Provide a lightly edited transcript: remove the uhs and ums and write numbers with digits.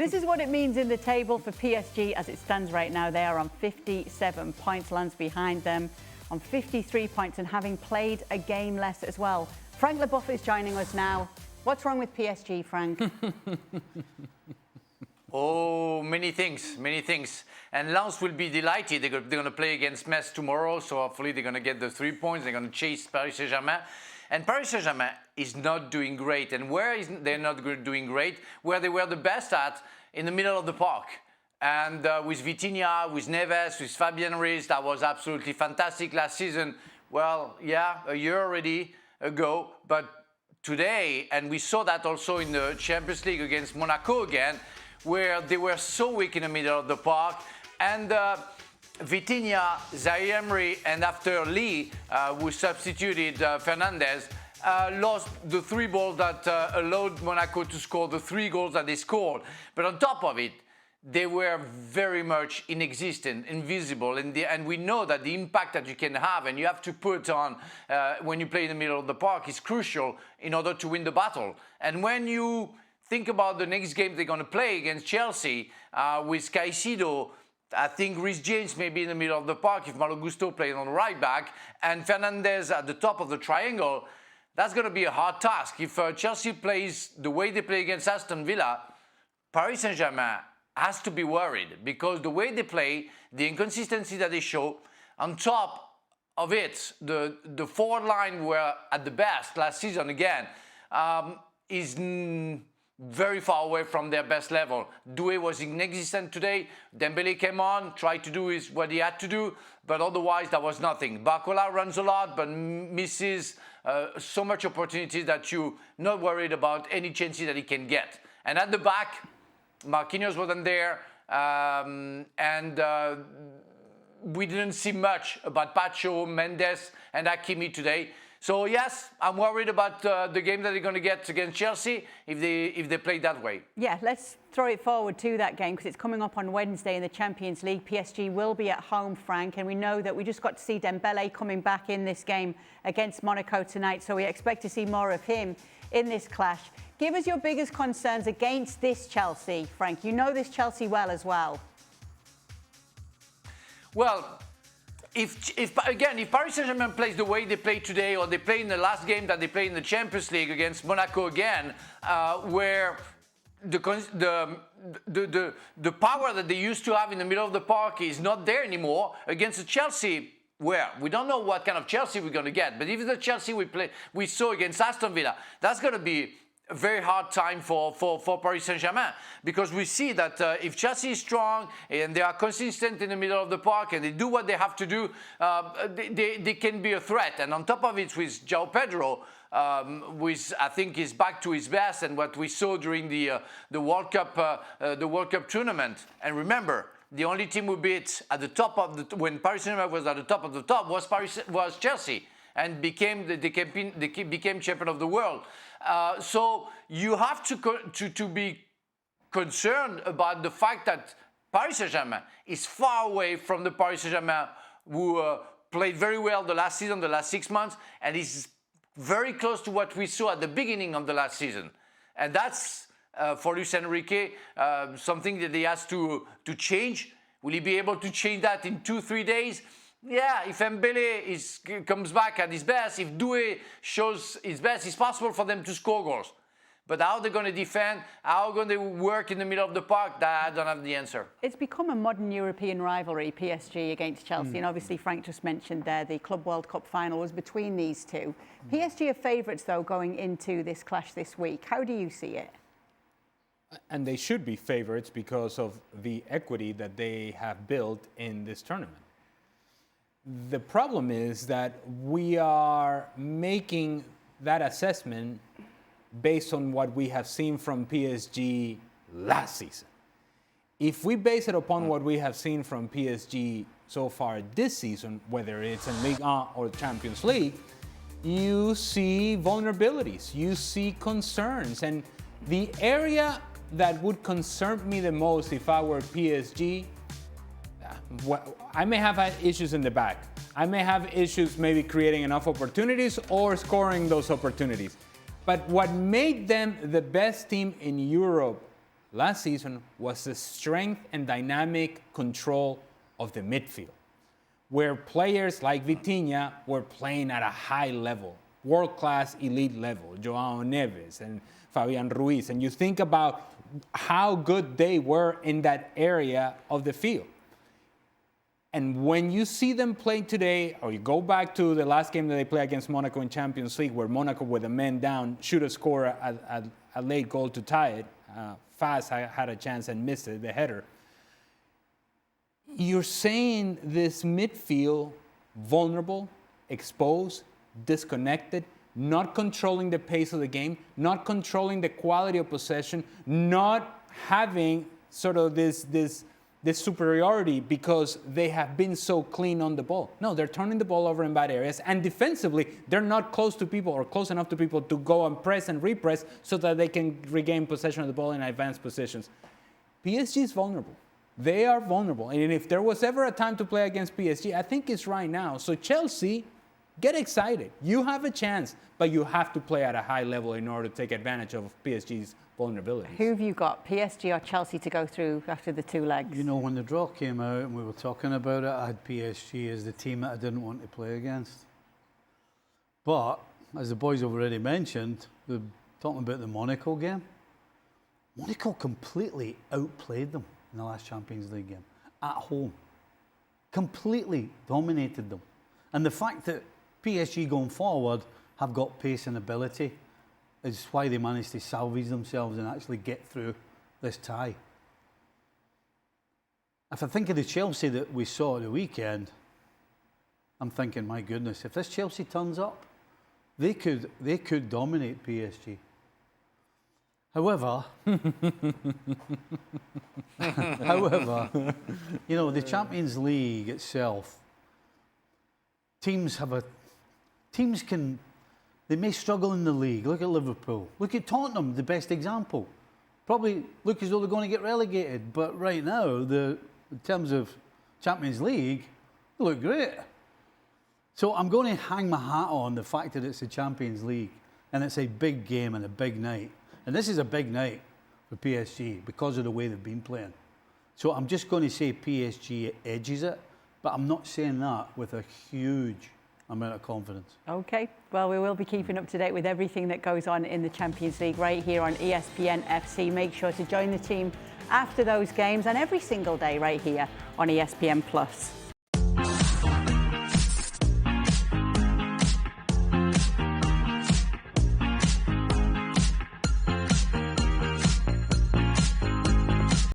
This is what it means in the table for PSG as it stands right now. They are on 57 points. Lens behind them on 53 points and having played a game less as well. Frank Leboeuf is joining us now. What's wrong with PSG, Frank? Oh, many things, many things. And Lens will be delighted. They're going to play against Metz tomorrow, so hopefully they're going to get the 3 points. They're going to chase Paris Saint-Germain. And Paris Saint-Germain is not doing great. And where is they're not doing great? Where they were the best at, in the middle of the park. And with Vitinha, with Neves, with Fabien Ruiz, that was absolutely fantastic last season. Well, yeah, a year already ago. But today, and we saw that also in the Champions League against Monaco again, where they were so weak in the middle of the park. And Vitinha, Zaire Emery, and after Lee, who substituted Fernandez, lost the 3 balls that allowed Monaco to score the 3 goals that they scored. But on top of it, they were very much inexistent, invisible, and we know that the impact that you can have and you have to put on when you play in the middle of the park is crucial in order to win the battle. And when you think about the next game they're going to play against Chelsea with Caicedo, I think Reece James may be in the middle of the park if Malo Gusto plays on the right back, and Fernandez at the top of the triangle. That's going to be a hard task. If Chelsea plays the way they play against Aston Villa, Paris Saint-Germain has to be worried because the way they play, the inconsistency that they show, on top of it, the forward line were at the best last season again, is very far away from their best level. Doué was inexistent today. Dembélé came on, tried to do what he had to do, but otherwise that was nothing. Barcola runs a lot, but misses so much opportunity that you're not worried about any chances that he can get. And at the back, Marquinhos wasn't there, and we didn't see much about Pacho, Mendes, and Hakimi today. So yes, I'm worried about the game that they're going to get against Chelsea if they play that way. Yeah, let's throw it forward to that game because it's coming up on Wednesday in the Champions League. PSG will be at home, Frank, and we know that we just got to see Dembélé coming back in this game against Monaco tonight, so we expect to see more of him in this clash. Give us your biggest concerns against this Chelsea, Frank. You know this Chelsea well as well. Well, if Paris Saint-Germain plays the way they play today, or they play in the last game that they play in the Champions League against Monaco again, where the power that they used to have in the middle of the park is not there anymore against the Chelsea, where we don't know what kind of Chelsea we're going to get. But if the Chelsea we saw against Aston Villa, that's going to be a very hard time for Paris Saint-Germain, because we see that if Chelsea is strong and they are consistent in the middle of the park and they do what they have to do, they can be a threat. And on top of it, with João Pedro, which I think is back to his best, and what we saw during the World Cup tournament. And remember, the only team we beat at the top of when Paris Saint-Germain was at the top of the top was Chelsea, and they became champion of the world. So you have to be concerned about the fact that Paris Saint-Germain is far away from the Paris Saint-Germain who played very well the last season, the last 6 months, and is very close to what we saw at the beginning of the last season. And that's, for Luis Enrique, something that he has to change. Will he be able to change that in 2-3 days? Yeah, if Dembélé comes back at his best, if Doué shows his best, it's possible for them to score goals. But how they're going to defend, how going to work in the middle of the park, that I don't have the answer. It's become a modern European rivalry, PSG against Chelsea. And obviously, Frank just mentioned there, the Club World Cup final was between these two. PSG are favourites, though, going into this clash this week. How do you see it? And they should be favourites because of the equity that they have built in this tournament. The problem is that we are making that assessment based on what we have seen from PSG last season. If we base it upon what we have seen from PSG so far this season, whether it's in Ligue 1 or Champions League, you see vulnerabilities, you see concerns. And the area that would concern me the most if I were PSG, I may have had issues in the back. I may have issues maybe creating enough opportunities or scoring those opportunities. But what made them the best team in Europe last season was the strength and dynamic control of the midfield, where players like Vitinha were playing at a high level, world-class elite level, Joao Neves and Fabian Ruiz, and you think about how good they were in that area of the field. And when you see them play today, or you go back to the last game that they played against Monaco in Champions League, where Monaco, with a man down, should have scored a late goal to tie it. Fast had a chance and missed it, the header. You're saying this midfield vulnerable, exposed, disconnected, not controlling the pace of the game, not controlling the quality of possession, not having sort of this superiority because they have been so clean on the ball. No, they're turning the ball over in bad areas, and defensively, they're not close to people or close enough to people to go and press and repress so that they can regain possession of the ball in advanced positions. PSG is vulnerable. They are vulnerable. And if there was ever a time to play against PSG, I think it's right now. So Chelsea, get excited. You have a chance, but you have to play at a high level in order to take advantage of PSG's vulnerabilities. Who have you got, PSG or Chelsea, to go through after the two legs? You know, when the draw came out and we were talking about it, I had PSG as the team that I didn't want to play against. But, as the boys have already mentioned, we're talking about the Monaco game. Monaco completely outplayed them in the last Champions League game, at home. Completely dominated them. And the fact that PSG going forward have got pace and ability is why they managed to salvage themselves and actually get through this tie. If I think of the Chelsea that we saw at the weekend, I'm thinking, my goodness, if this Chelsea turns up, they could dominate PSG. However, you know, the Champions League itself, teams may struggle in the league. Look at Liverpool. Look at Tottenham, the best example. Probably look as though they're going to get relegated. But right now, in terms of Champions League, they look great. So I'm going to hang my hat on the fact that it's the Champions League and it's a big game and a big night. And this is a big night for PSG because of the way they've been playing. So I'm just going to say PSG edges it, but I'm not saying that with a huge amount of confidence. Okay, well, we will be keeping up to date with everything that goes on in the Champions League right here on ESPN FC. Make sure to join the team after those games and every single day right here on ESPN+.